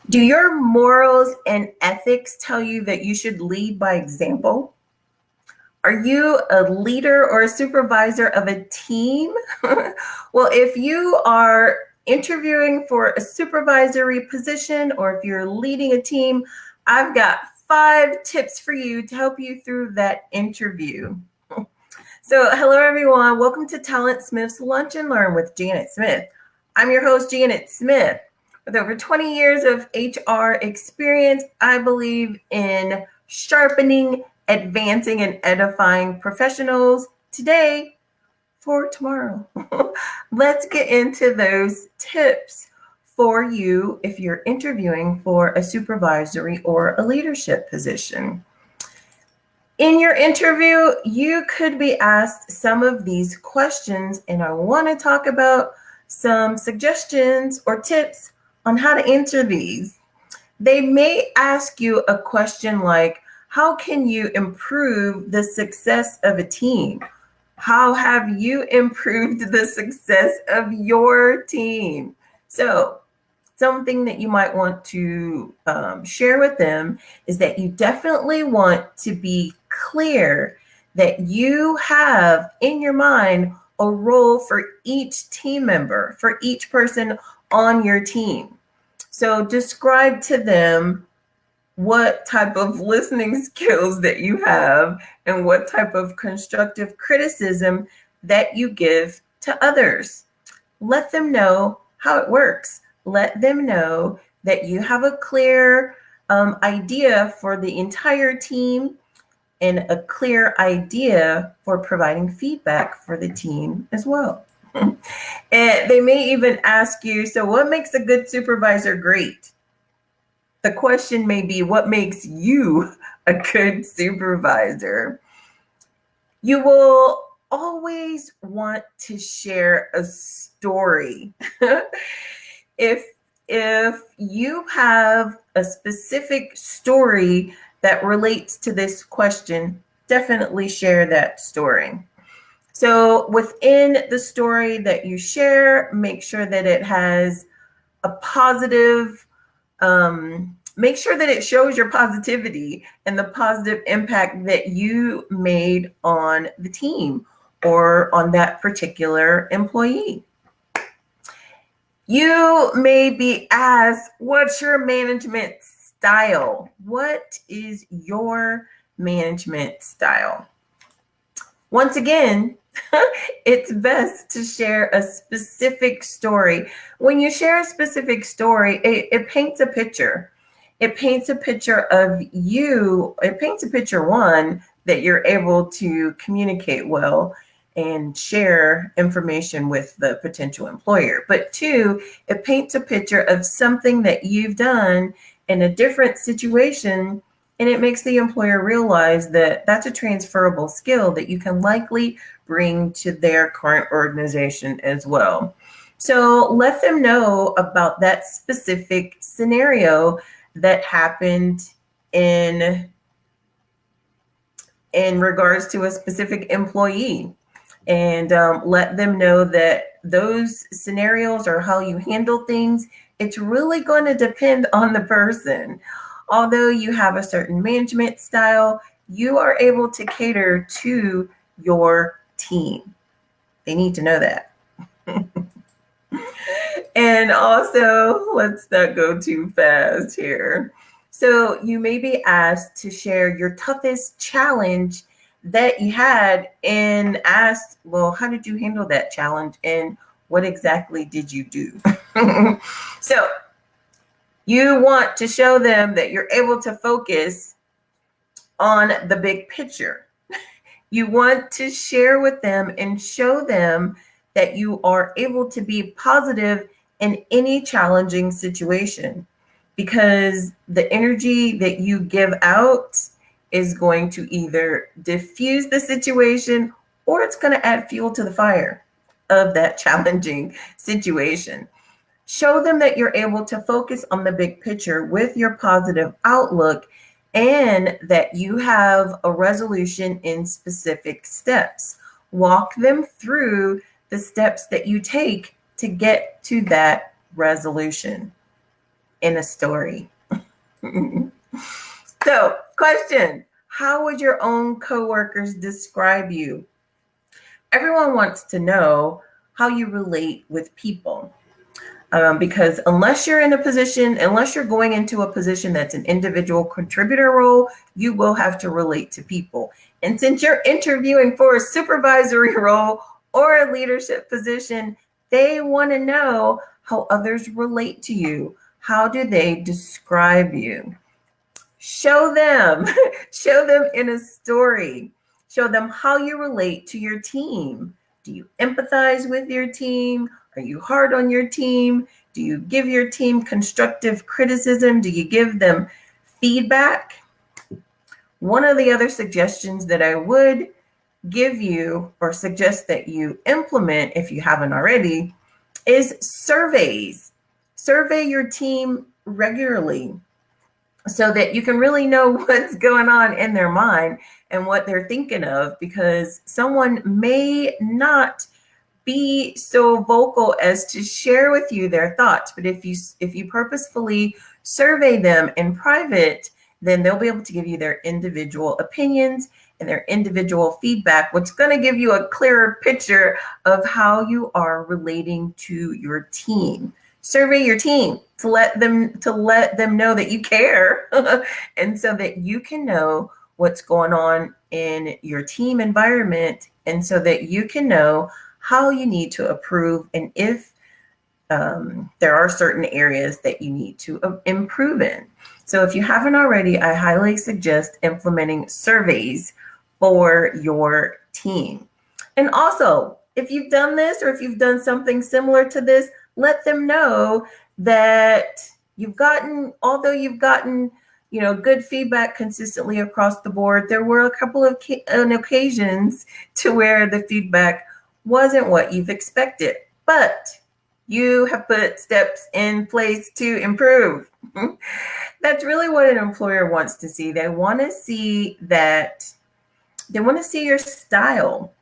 Do your morals and ethics tell you that you should lead by example? Are you a leader or a supervisor of a team? Well, if you are interviewing for a supervisory position or if you're leading a team, I've got 5 tips for you to help you through that interview. So, hello everyone. Welcome to Talent Smith's Lunch and Learn with Janet Smith. I'm your host, Janet Smith. With over 20 years of HR experience, I believe in sharpening, advancing, and edifying professionals today for tomorrow. Let's get into those tips for you if you're interviewing for a supervisory or a leadership position. In your interview, you could be asked some of these questions, and I want to talk about some suggestions or tips on how to answer these. They may ask you a question like, how can you improve the success of a team? How have you improved the success of your team? So, something that you might want to share with them is that you definitely want to be clear that you have in your mind a role for each team member, for each person on your team. So describe to them what type of listening skills that you have and what type of constructive criticism that you give to others. Let them know how it works. Let them know that you have a clear idea for the entire team and a clear idea for providing feedback for the team as well. And they may even ask you, so what makes a good supervisor great? The question may be, what makes you a good supervisor? You will always want to share a story. if you have a specific story that relates to this question, definitely share that story. So within the story that you share, make sure that it has a positive, make sure that it shows your positivity and the positive impact that you made on the team or on that particular employee. You may be asked, what's your management style? What is your management style? Once again, it's best to share a specific story. When you share a specific story, it paints a picture. It paints a picture of you. It paints a picture, one, that you're able to communicate well and share information with the potential employer. But two, it paints a picture of something that you've done in a different situation, and it makes the employer realize that that's a transferable skill that you can likely bring to their current organization as well. So let them know about that specific scenario that happened in regards to a specific employee. And let them know that those scenarios or how you handle things, it's really going to depend on the person. Although you have a certain management style, you are able to cater to your team. They need to know that. And also, let's not go too fast here. So you may be asked to share your toughest challenge that you had and asked, well, how did you handle that challenge and what exactly did you do? So you want to show them that you're able to focus on the big picture. You want to share with them and show them that you are able to be positive in any challenging situation, because the energy that you give out is going to either diffuse the situation or it's going to add fuel to the fire of that challenging situation. Show them that you're able to focus on the big picture with your positive outlook and that you have a resolution in specific steps. Walk them through the steps that you take to get to that resolution. in a story. So, question, how would your own coworkers describe you? Everyone wants to know how you relate with people. Because unless you're going into a position that's an individual contributor role, you will have to relate to people. And since you're interviewing for a supervisory role or a leadership position, they want to know how others relate to you. How do they describe you? Show them, show them in a story. Show them how you relate to your team. Do you empathize with your team? Are you hard on your team? Do you give your team constructive criticism? Do you give them feedback? One of the other suggestions that I would give you or suggest that you implement, if you haven't already, is surveys. Survey your team regularly so that you can really know what's going on in their mind and what they're thinking of, because someone may not be so vocal as to share with you their thoughts. But if you purposefully survey them in private, then they'll be able to give you their individual opinions and their individual feedback, which is going to give you a clearer picture of how you are relating to your team. Survey your team to let them know that you care and so that you can know what's going on in your team environment, and so that you can know how you need to improve, and if there are certain areas that you need to improve in. So if you haven't already, I highly suggest implementing surveys for your team. And also, if you've done this or if you've done something similar to this, let them know that although you've gotten good feedback consistently across the board, there were a couple of occasions to where the feedback wasn't what you've expected, but you have put steps in place to improve. That's really what an employer wants to see. They want to see your style,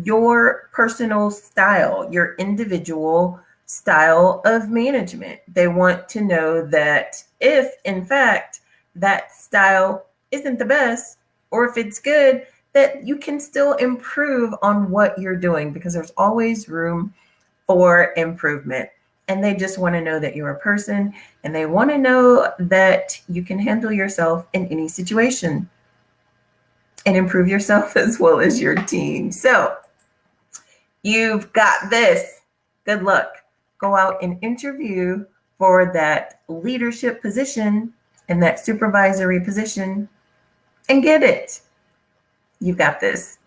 your personal style, your individual style of management. They want to know that if, in fact, that style isn't the best, or if it's good, that you can still improve on what you're doing, because there's always room for improvement. And they just want to know that you're a person, and they want to know that you can handle yourself in any situation and improve yourself as well as your team. So you've got this. Good luck. Go out and interview for that leadership position and that supervisory position and get it. You've got this.